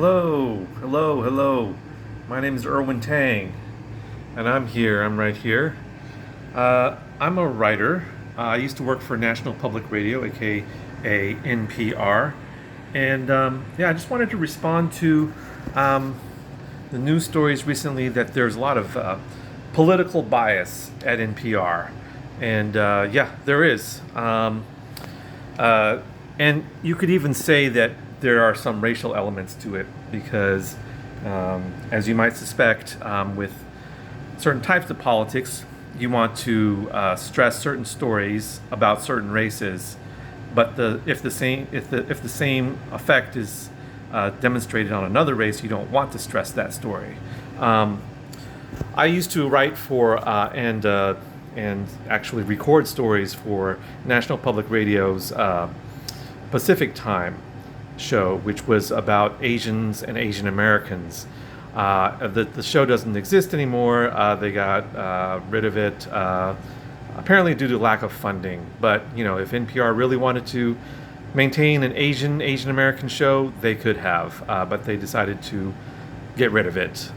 Hello, hello, hello. My name is Erwin Tang, and I'm right here. I'm a writer. I used to work for National Public Radio, aka NPR. And I just wanted to respond to um, the news stories recently that there's a lot of political bias at NPR. And there is. Uh, and you could even say that there are some racial elements to it because, as you might suspect, with certain types of politics, you want to stress certain stories about certain races, but if the same effect is demonstrated on another race, you don't want to stress that story. Um, I used to write for and actually record stories for National Public Radio's Pacific Time show, which was about Asians and Asian Americans. The show doesn't exist anymore. They got rid of it, apparently due to lack of funding. But if NPR really wanted to maintain an Asian American show, they could have, but they decided to get rid of it.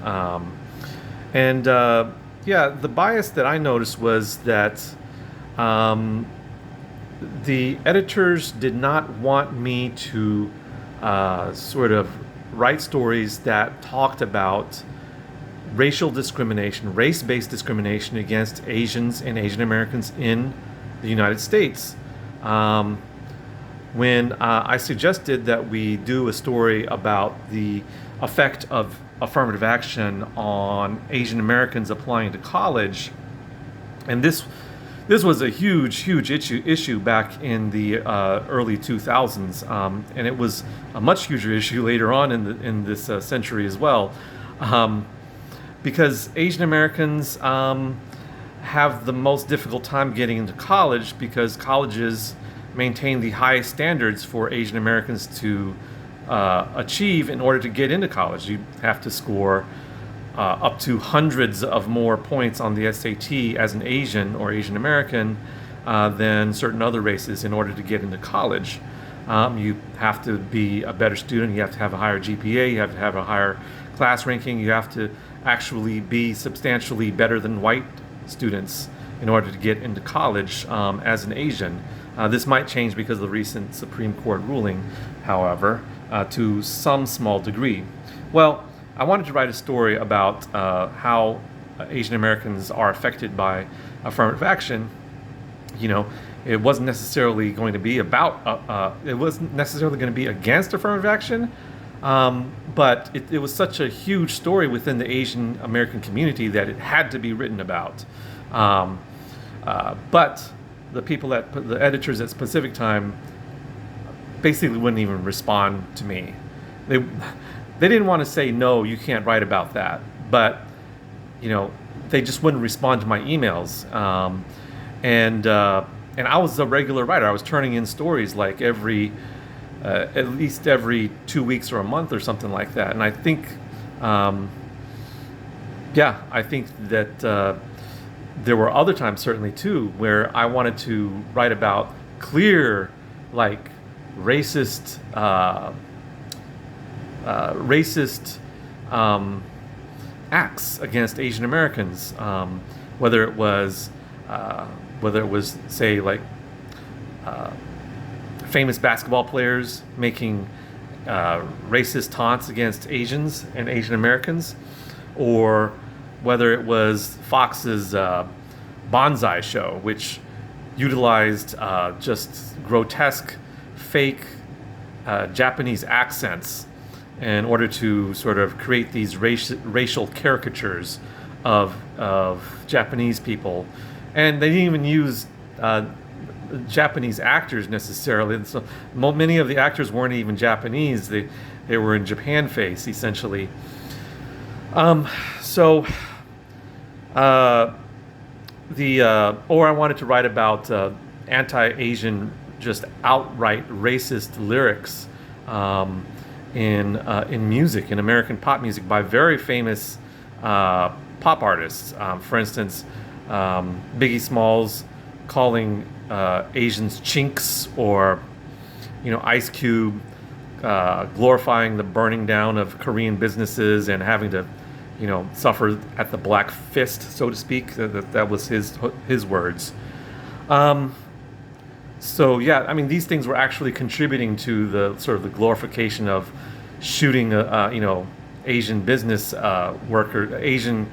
And the bias that I noticed was that the editors did not want me to sort of write stories that talked about racial discrimination, race-based discrimination against Asians and Asian Americans in the United States. When I suggested that we do a story about the effect of affirmative action on Asian Americans applying to college, and this was a huge issue back in the early 2000s, and it was a much huger issue later on in this century as well, because Asian Americans have the most difficult time getting into college because colleges maintain the highest standards for Asian Americans to achieve in order to get into college. You have to score up to hundreds of more points on the SAT as an Asian or Asian American than certain other races in order to get into college. You have to be a better student, you have to have a higher GPA, you have to have a higher class ranking, you have to actually be substantially better than white students in order to get into college as an Asian. This might change because of the recent Supreme Court ruling, however, to some small degree. Well, I wanted to write a story about how Asian Americans are affected by affirmative action. It wasn't necessarily going to be it wasn't necessarily going to be against affirmative action, but it was such a huge story within the Asian American community that it had to be written about. But the editors at Pacific Time basically wouldn't even respond to me. They didn't want to say, no, you can't write about that, but they just wouldn't respond to my emails. And I was a regular writer. I was turning in stories like at least every 2 weeks or a month or something like that. And I think, I think that there were other times certainly too where I wanted to write about clear, like racist acts against Asian Americans, whether it was say like famous basketball players making racist taunts against Asians and Asian Americans, or whether it was Fox's Bonsai show, which utilized just grotesque, fake Japanese accents in order to sort of create these racial caricatures of Japanese people. And they didn't even use Japanese actors necessarily. And so many of the actors weren't even Japanese. They were in Japan face, essentially. Or I wanted to write about anti-Asian, just outright racist lyrics in music, in American pop music, by very famous pop artists. For instance, Biggie Smalls calling Asians chinks, or Ice Cube glorifying the burning down of Korean businesses and having to, suffer at the black fist, so to speak. That was his words. So yeah, I mean, these things were actually contributing to the sort of the glorification of shooting, Asian business Asian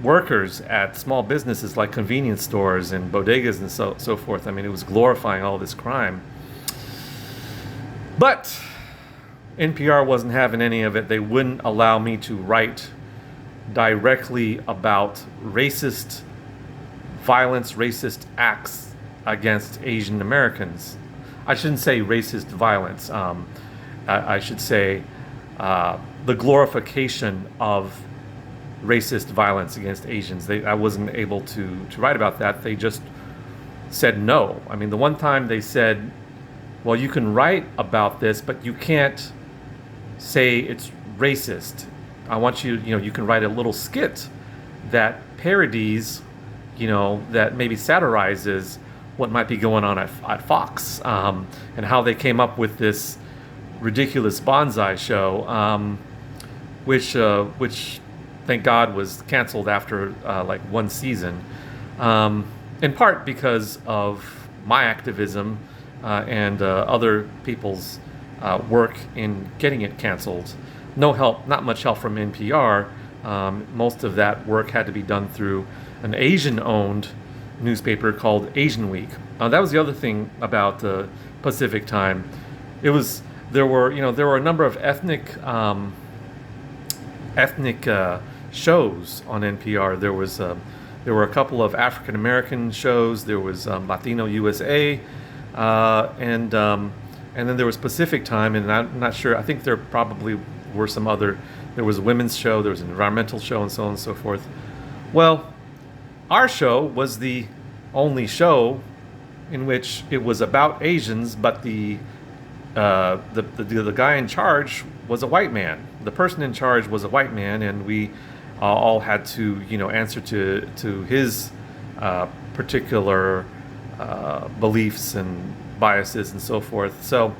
workers at small businesses like convenience stores and bodegas and so forth. I mean, it was glorifying all this crime. But NPR wasn't having any of it. They wouldn't allow me to write directly about racist violence, racist acts against Asian Americans. I shouldn't say racist violence. I should say the glorification of racist violence against Asians. I wasn't able to write about that. They just said no. I mean, the one time they said, well, you can write about this, but you can't say it's racist. I want you, you can write a little skit that parodies, that maybe satirizes what might be going on at Fox, and how they came up with this ridiculous bonsai show, which thank God was canceled after like one season, in part because of my activism and other people's work in getting it canceled. No help, not much help from NPR. Most of that work had to be done through an Asian-owned newspaper called Asian Week. That was the other thing about Pacific Time. There were a number of ethnic shows on NPR. There were a couple of African American shows. There was Latino USA, and then there was Pacific Time. And I'm not sure. I think there probably were some other. There was a women's show. There was an environmental show, and so on and so forth. Well, our show was the only show in which it was about Asians, but the guy in charge was a white man. The person in charge was a white man, and we all had to, answer to his particular beliefs and biases and so forth. So,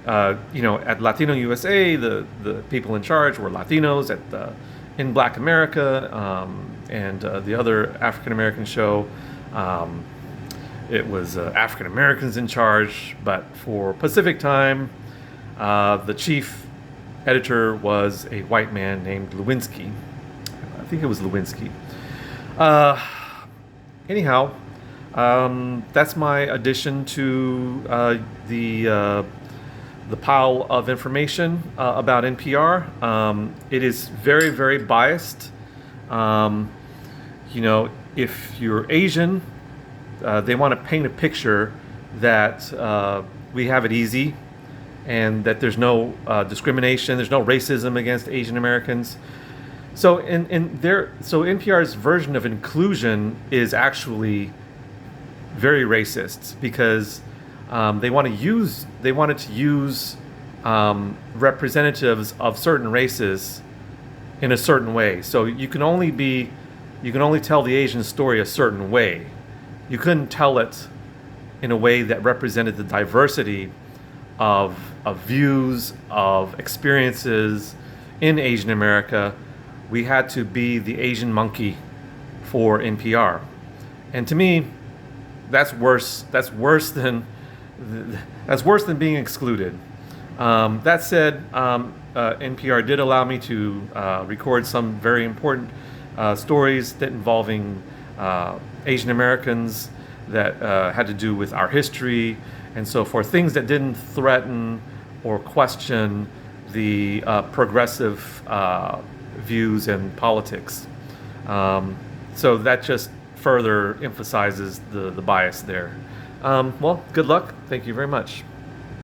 at Latino USA, the people in charge were Latinos. In Black America, and the other African American show, it was African Americans in charge. But for Pacific Time, the chief editor was a white man named Lewinsky. I think it was Lewinsky. Anyhow, that's my addition to the pile of information about NPR. It is very, very biased. If you're Asian, they want to paint a picture that we have it easy and that there's no discrimination, there's no racism against Asian Americans. So so NPR's version of inclusion is actually very racist because they wanted to use representatives of certain races in a certain way. So you can only tell the Asian story a certain way. You couldn't tell it in a way that represented the diversity of views, of experiences in Asian America. We had to be the Asian monkey for NPR, and to me, that's worse than being excluded. That said, NPR did allow me to record some very important stories that involving Asian Americans that had to do with our history and so forth. Things that didn't threaten or question the progressive views and politics. So that just further emphasizes the bias there. Well, good luck. Thank you very much.